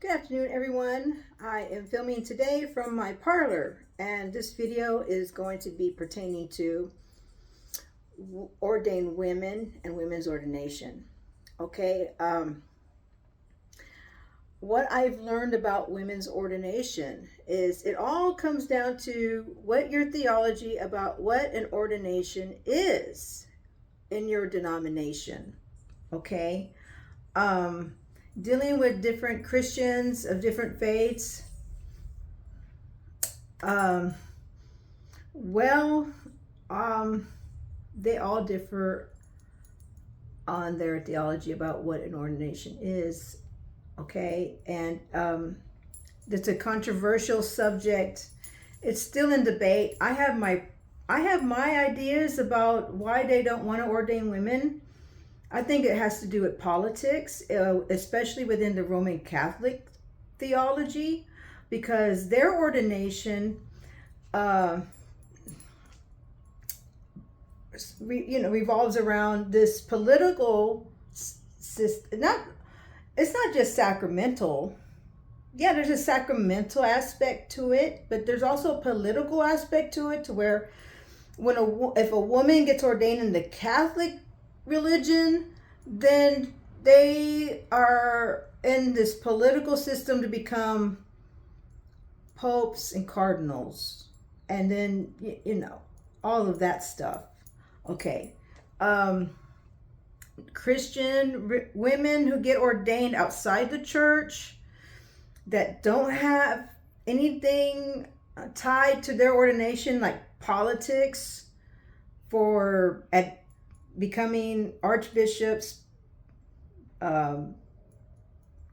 Good afternoon, everyone. I am filming today from my parlor, and this video is going to be pertaining to ordained women and women's ordination. Okay, what I've learned about women's ordination is it all comes down to what your theology about what an ordination is in your denomination. Okay, dealing with different Christians of different faiths. Um, well, um, they all differ on their theology about what an ordination is. Okay, and it's a controversial subject. It's still in debate. I have my ideas about why they don't want to ordain women. I think it has to do with politics, especially within the Roman Catholic theology, because their ordination, revolves around this political system. It's not just sacramental. Yeah, there's a sacramental aspect to it, but there's also a political aspect to it, to where if a woman gets ordained in the Catholic religion, then they are in this political system to become popes and cardinals, and then all of that stuff. Okay, Christian women who get ordained outside the church that don't have anything tied to their ordination, like politics, for becoming archbishops,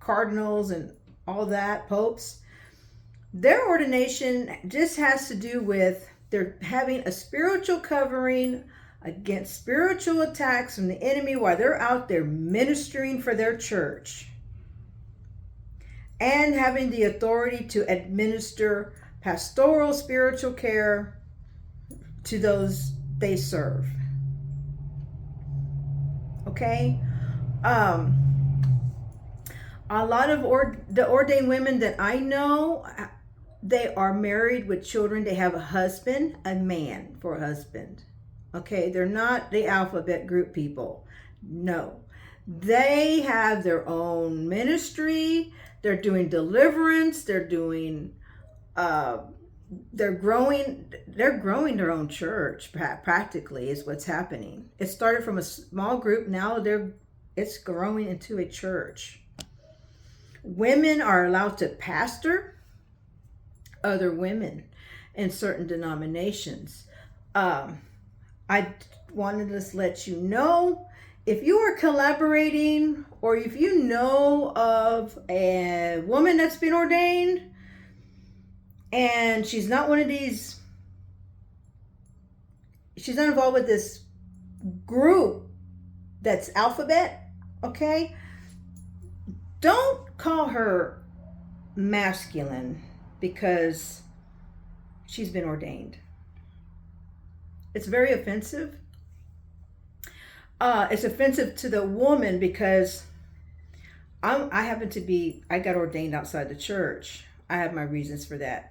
cardinals, and all that, popes. Their ordination just has to do with they're having a spiritual covering against spiritual attacks from the enemy while they're out there ministering for their church, and having the authority to administer pastoral spiritual care to those they serve. Okay, a lot of the ordained women that I know, they are married with children. They have a husband, a man for a husband. Okay, they're not the alphabet group people. No, they have their own ministry. They're doing deliverance. They're doing they're growing their own church. Practically is what's happening. It started from a small group. Now it's growing into a church. Women are allowed to pastor other women in certain denominations. I wanted to let you know, if you are collaborating, or if you know of a woman that's been ordained and she's not involved with this group that's alphabet, okay? Don't call her masculine because she's been ordained. It's very offensive. It's offensive to the woman because I got ordained outside the church. I have my reasons for that.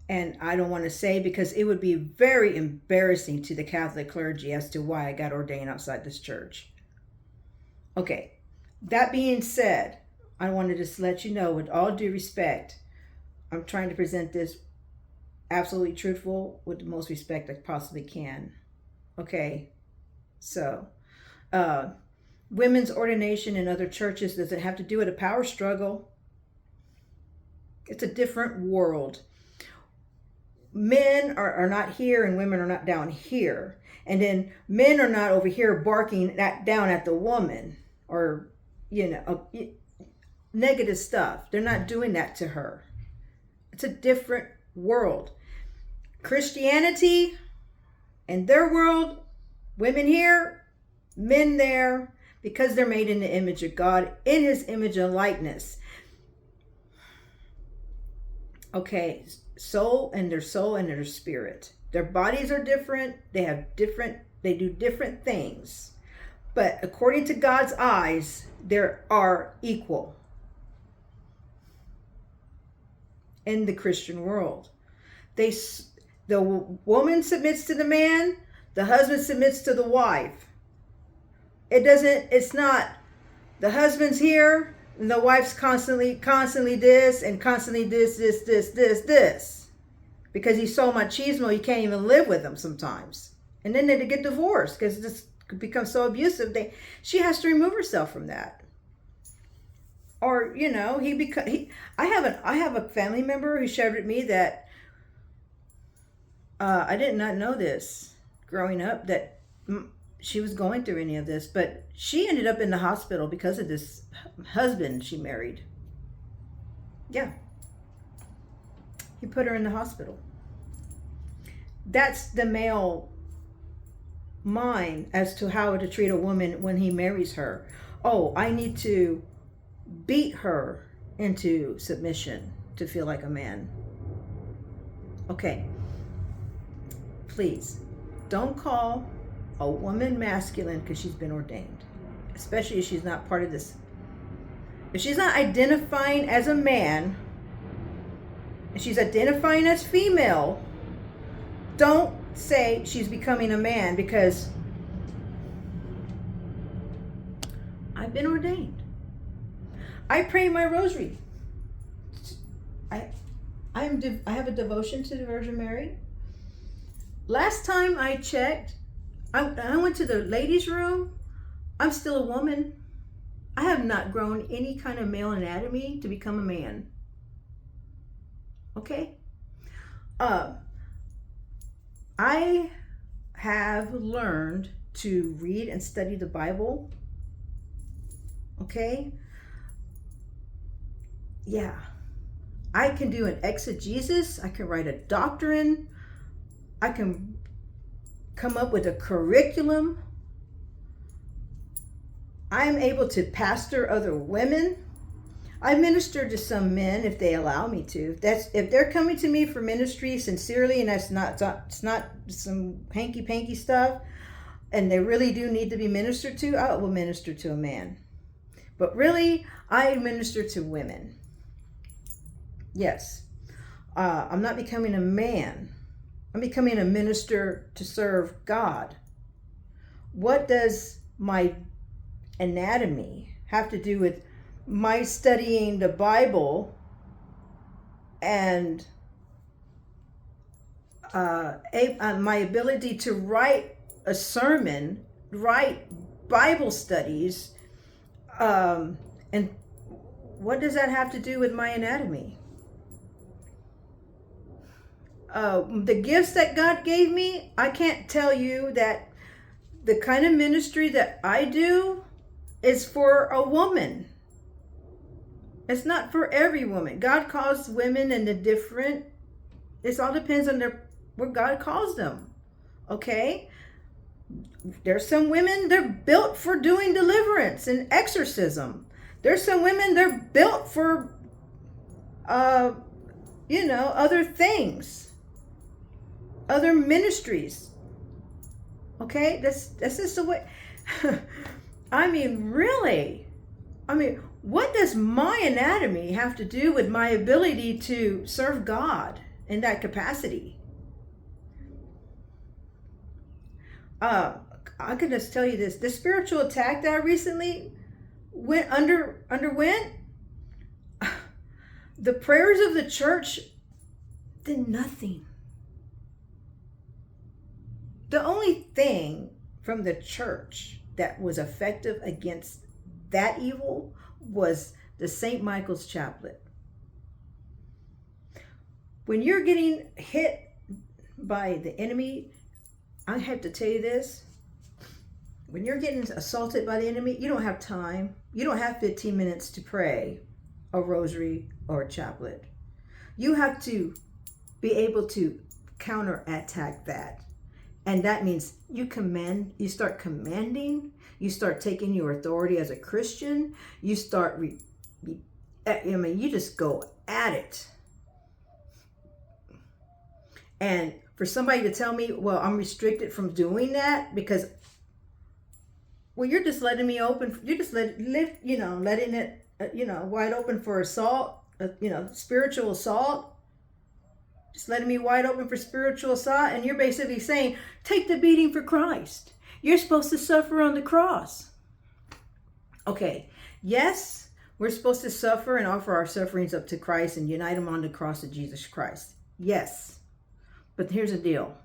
And I don't want to say, because it would be very embarrassing to the Catholic clergy as to why I got ordained outside this church. Okay, that being said, I wanted to just let you know, with all due respect, I'm trying to present this absolutely truthful with the most respect I possibly can. Okay, so women's ordination in other churches doesn't have to do with a power struggle. It's a different world. Men are not here and women are not down here. And then men are not over here barking down at the woman, or, negative stuff. They're not doing that to her. It's a different world. Christianity, in their world, women here, men there, because they're made in the image of God, in his image and likeness. Okay, soul and their spirit. Their bodies are different. They do different things. But according to God's eyes, they are equal. in the Christian world. The woman submits to the man, the husband submits to the wife. It's not the husband's here and the wife's constantly this and constantly this. Because he's so machismo, you can't even live with him sometimes. And then they get divorced because this becomes so abusive. She has to remove herself from that. Or, I have a family member who shared with me that I did not know this growing up, that she was going through any of this, but she ended up in the hospital because of this husband she married. Yeah. He put her in the hospital. That's the male mind as to how to treat a woman when he marries her. Oh, I need to beat her into submission to feel like a man. Okay. Please, don't call a woman masculine because she's been ordained. Especially if she's not part of this. If she's not identifying as a man, if she's identifying as female, don't say she's becoming a man, because I've been ordained. I pray my rosary. I have a devotion to the Virgin Mary. Last time I checked, I went to the ladies' room. I'm still a woman. I have not grown any kind of male anatomy to become a man. Okay? I have learned to read and study the Bible. Okay? Yeah. I can do an exegesis. I can write a doctrine. I can come up with a curriculum. I'm able to pastor other women. I minister to some men if they allow me to. If they're coming to me for ministry sincerely, and it's not some hanky-panky stuff, and they really do need to be ministered to, I will minister to a man. But really, I minister to women. Yes. I'm not becoming a man. I'm becoming a minister to serve God. What does my anatomy have to do with my studying the Bible and my ability to write a sermon, write Bible studies, and what does that have to do with my anatomy? The gifts that God gave me, I can't tell you that the kind of ministry that I do is for a woman. It's not for every woman. God calls women in the different, it all depends on what God calls them. Okay? There's some women, they're built for doing deliverance and exorcism. There's some women, they're built for, other things. Other ministries. Okay? That's just the way. I mean, really? What does my anatomy have to do with my ability to serve God in that capacity? I can just tell you this. The spiritual attack that I recently underwent, the prayers of the church did nothing. The only thing from the church that was effective against that evil was the St. Michael's chaplet. When you're getting hit by the enemy, I have to tell you this. When you're getting assaulted by the enemy, you don't have time. You don't have 15 minutes to pray a rosary or a chaplet. You have to be able to counterattack that. And that means you start commanding, you start taking your authority as a Christian, you start, you just go at it. And for somebody to tell me, well, I'm restricted from doing that because, well, you're just letting me open, you're just letting it, wide open for assault, spiritual assault. Just letting me wide open for spiritual assault. And you're basically saying, take the beating for Christ. You're supposed to suffer on the cross. Okay, yes, we're supposed to suffer and offer our sufferings up to Christ and unite them on the cross of Jesus Christ. Yes, but here's the deal.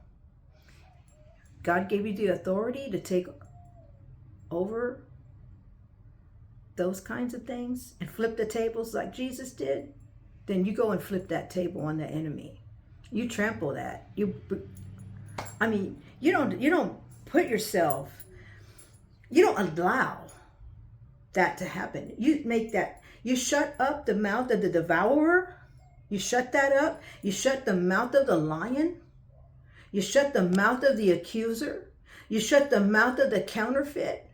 God gave you the authority to take over those kinds of things and flip the tables like Jesus did. Then you go and flip that table on the enemy. You trample that. You don't put yourself, you don't allow that to happen. You make that, you shut up the mouth of the devourer. You shut that up. You shut the mouth of the lion. You shut the mouth of the accuser. You shut the mouth of the counterfeit.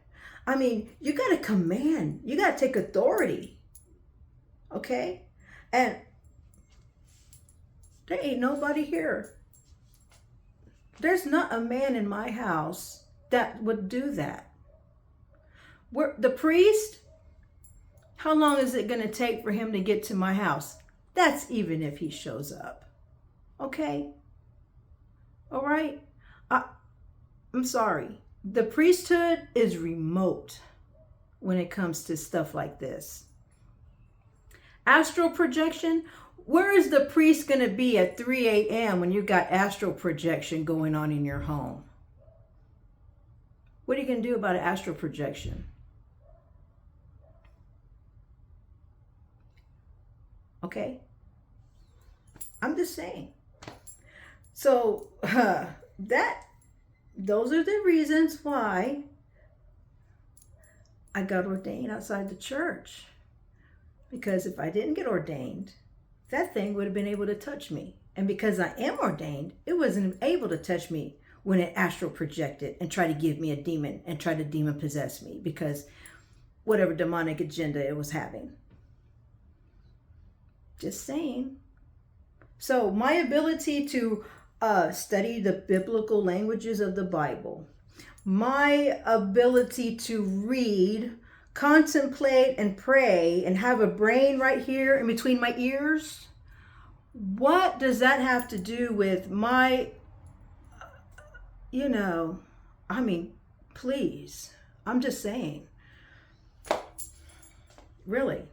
I mean, you got to command. You got to take authority. Okay? And there ain't nobody here. There's not a man in my house that would do that. The priest, how long is it going to take for him to get to my house? That's even if he shows up. Okay? All right? I'm sorry. The priesthood is remote when it comes to stuff like this. Astral projection, where is the priest going to be at 3 a.m. when you've got astral projection going on in your home? What are you going to do about an astral projection? Okay? I'm just saying. So, those are the reasons why I got ordained outside the church. Because if I didn't get ordained, that thing would have been able to touch me. And because I am ordained, it wasn't able to touch me when it astral projected and tried to give me a demon and tried to demon possess me because whatever demonic agenda it was having. Just saying. So my ability to study the biblical languages of the Bible, my ability to read, contemplate, and pray, and have a brain right here in between my ears, what does that have to do with my, please, I'm just saying, really.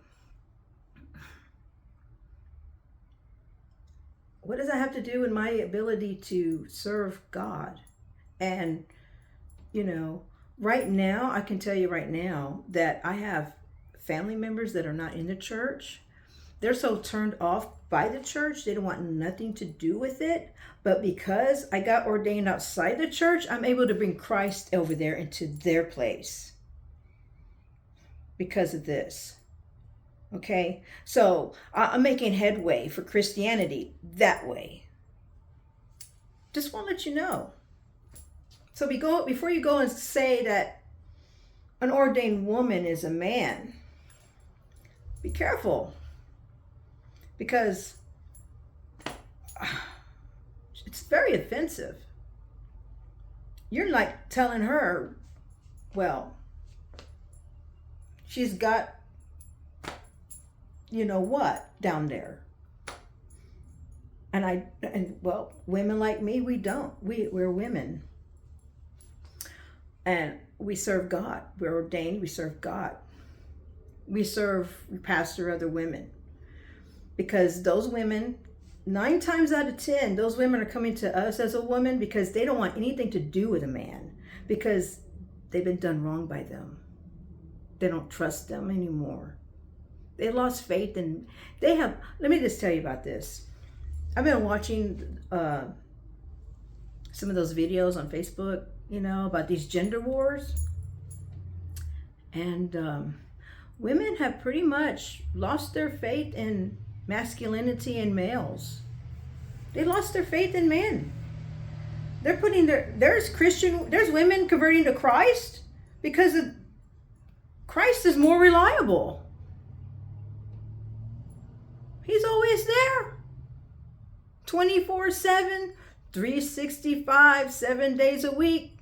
What does that have to do with my ability to serve God? And, right now, I can tell you right now that I have family members that are not in the church. They're so turned off by the church, they don't want nothing to do with it. But because I got ordained outside the church, I'm able to bring Christ over there into their place because of this. Okay, so I'm making headway for Christianity that way. Just want to let you know. So before you go and say that an ordained woman is a man, be careful. Because it's very offensive. You're like telling her, well, she's got what down there. And women like me, we don't. We're women. And we serve God. We're ordained, we serve God. We pastor other women. Because those women, 9 times out of 10, those women are coming to us as a woman because they don't want anything to do with a man. Because they've been done wrong by them. They don't trust them anymore. They lost faith and let me just tell you about this. I've been watching some of those videos on Facebook, about these gender wars. And women have pretty much lost their faith in masculinity and males. They lost their faith in men. They're putting there's women converting to Christ because Christ is more reliable. He's always there. 24/7, 365, 7 days a week.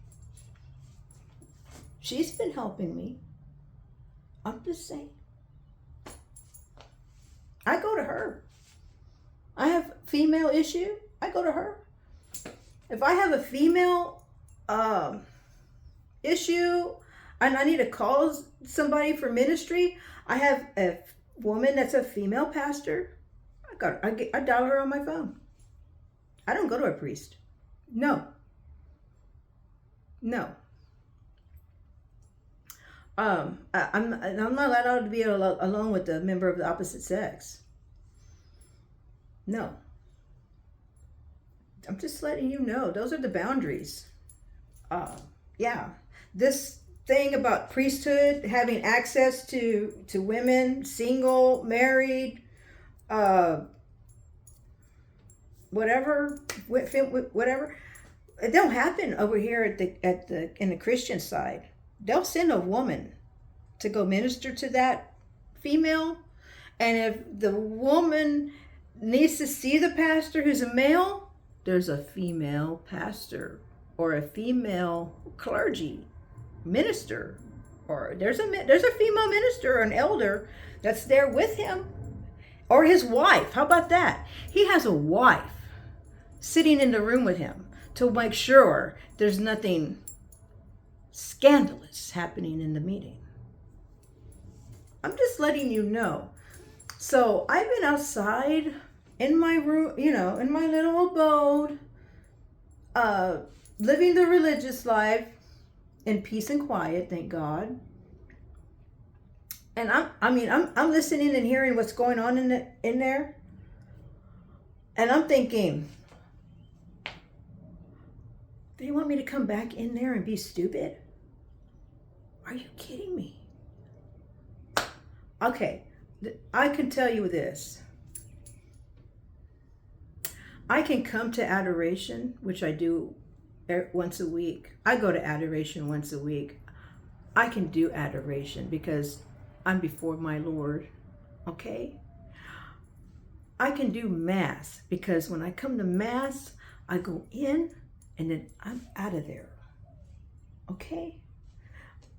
She's been helping me. I'm just saying. I go to her. I have female issue. I go to her. If I have a female issue and I need to call somebody for ministry, I have a woman that's a female pastor. I dial her on my phone. I don't go to a priest. No. I'm not allowed to be alone with a member of the opposite sex. No. I'm just letting you know. Those are the boundaries. Yeah. This thing about priesthood, having access to women, single, married, whatever, it don't happen over here in the Christian side. They'll send a woman to go minister to that female, and if the woman needs to see the pastor who's a male, there's a female pastor or a female clergy minister, or there's a female minister or an elder that's there with him, or his wife. How about that? He has a wife sitting in the room with him to make sure there's nothing scandalous happening in the meeting. I'm just letting you know. So I've been outside in my room, in my little abode, living the religious life in peace and quiet, thank God. And I'm listening and hearing what's going on in there, and I'm thinking, they want me to come back in there and be stupid? Are you kidding me? Okay, I can tell you this. I can come to adoration, which I do once a week. I go to adoration once a week. I can do adoration because I'm before my Lord, okay? I can do Mass because when I come to Mass, I go in and then I'm out of there, okay?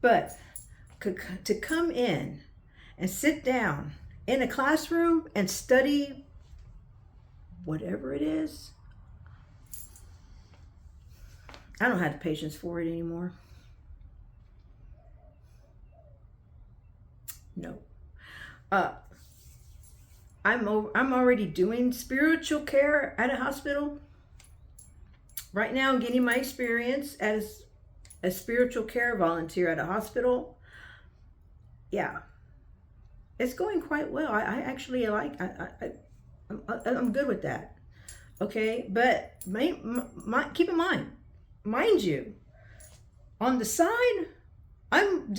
But to come in and sit down in a classroom and study whatever it is, I don't have the patience for it anymore. No. I'm already doing spiritual care at a hospital. Right now I'm getting my experience as a spiritual care volunteer at a hospital. Yeah. It's going quite well. I actually I'm good with that. Okay, but keep in mind you, on the side, I'm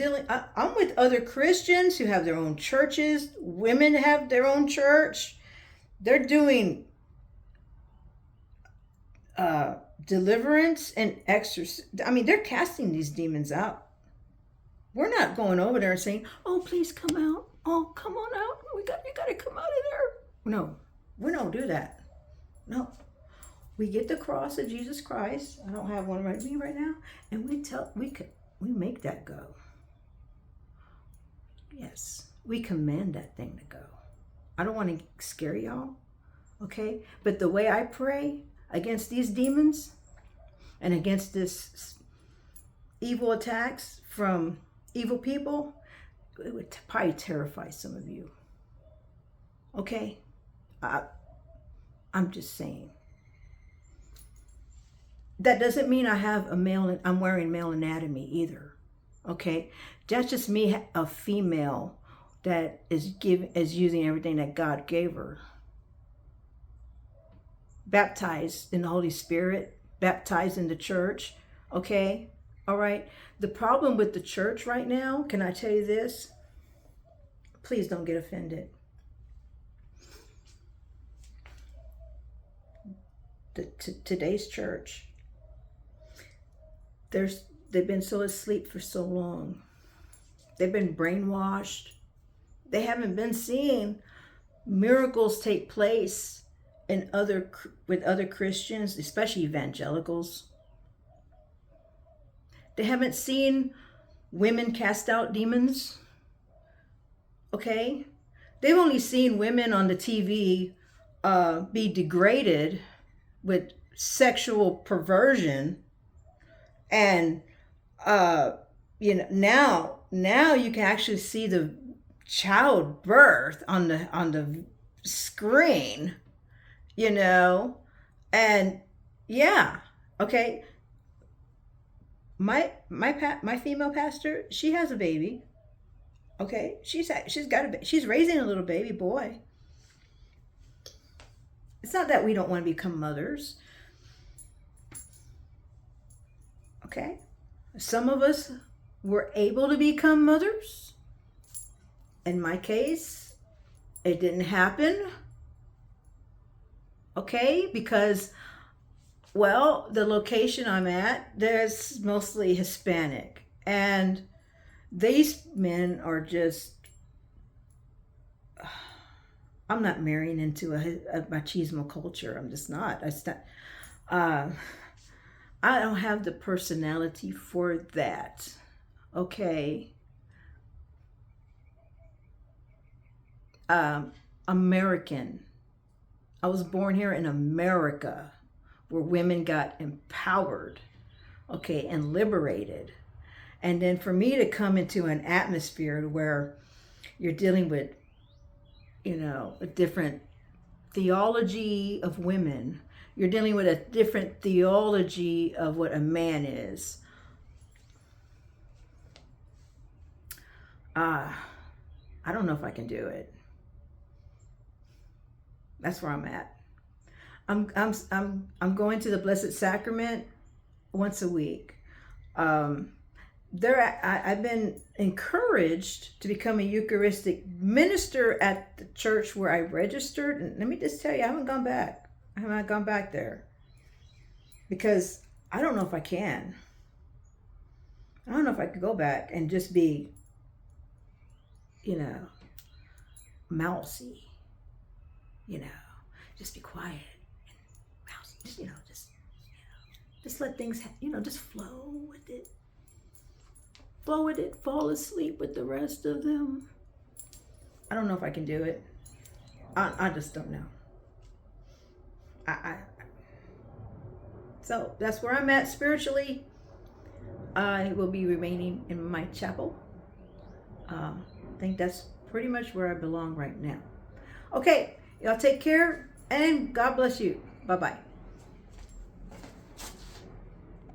with other Christians who have their own churches. Women have their own church. They're doing deliverance and exorcism. They're casting these demons out. We're not going over there and saying, "Oh, please come out. Oh, come on out. You got to come out of there." No, we don't do that. No. We get the cross of Jesus Christ. I don't have one right with me right now, and we make that go. Yes, we command that thing to go. I don't want to scare y'all, okay? But the way I pray against these demons and against this evil attacks from evil people, it would probably terrify some of you. Okay? I'm just saying. That doesn't mean I'm wearing male anatomy either. Okay? That's just me, a female that is using everything that God gave her. Baptized in the Holy Spirit, baptized in the church. Okay? All right? The problem with the church right now, can I tell you this? Please don't get offended. Today's church, they've been so asleep for so long. They've been brainwashed. They haven't been seeing miracles take place with other Christians, especially evangelicals. They haven't seen women cast out demons. Okay? They've only seen women on the TV be degraded with sexual perversion, and now you can actually see the childbirth on the screen, you know. And yeah, okay, my female pastor, she has a baby. Okay, she's raising a little baby boy. It's not that we don't want to become mothers. Okay, some of us were able to become mothers. In my case, it didn't happen. Okay, because, well, the location I'm at, there's mostly Hispanic, and these men are just, I'm not marrying into a machismo culture. I'm just not. Uh, I don't have the personality for that. Okay. American. I was born here in America, where women got empowered, okay, and liberated. And then for me to come into an atmosphere where you're dealing with, a different theology of women, you're dealing with a different theology of what a man is. I don't know if I can do it. That's where I'm at. I'm going to the Blessed Sacrament once a week. I've been encouraged to become a Eucharistic minister at the church where I registered, and let me just tell you, I haven't gone back. I have not gone back there because I don't know if I can. I don't know if I could go back and just be, mousy. Just be quiet and mousy. Just let things, just flow with it. Flow with it. Fall asleep with the rest of them. I don't know if I can do it. I just don't know. So that's where I'm at spiritually. I will be remaining in my chapel. I think that's pretty much where I belong right now. Okay, y'all take care and God bless you. Bye-bye.